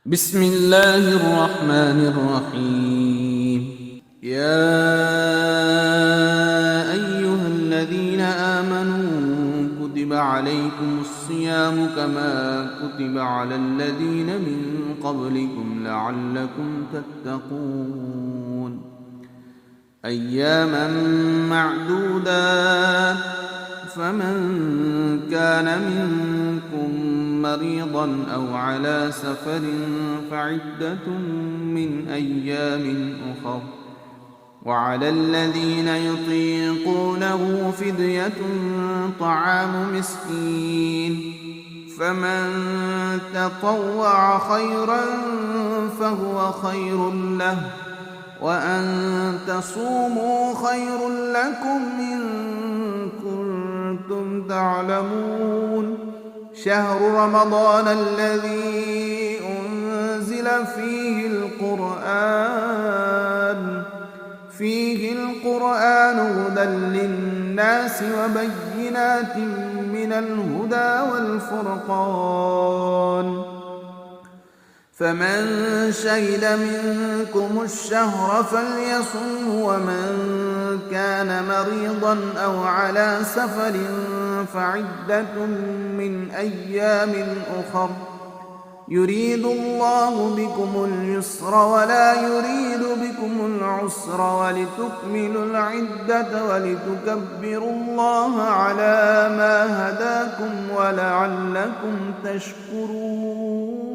بسم الله الرحمن الرحيم. يا أيها الذين آمنوا كتب عليكم الصيام كما كتب على الذين من قبلكم لعلكم تتقون أياما معدودات فمن كان منكم مريضا أو على سفر فعدة من أيام أخر وعلى الذين يطيقونه فدية طعام مسكين فمن تطوع خيرا فهو خير له وأن تصوموا خير لكم إن كنتم تعلمون شهر رمضان الذي أنزل فيه القرآن هدى للناس وبينات من الهدى والفرقان فمن شهد منكم الشهر فليصمه ومن كان مريضا أو على سفر فعدة من أيام أخر يريد الله بكم اليسر ولا يريد بكم العسر ولتكملوا العدة ولتكبروا الله على ما هداكم ولعلكم تشكرون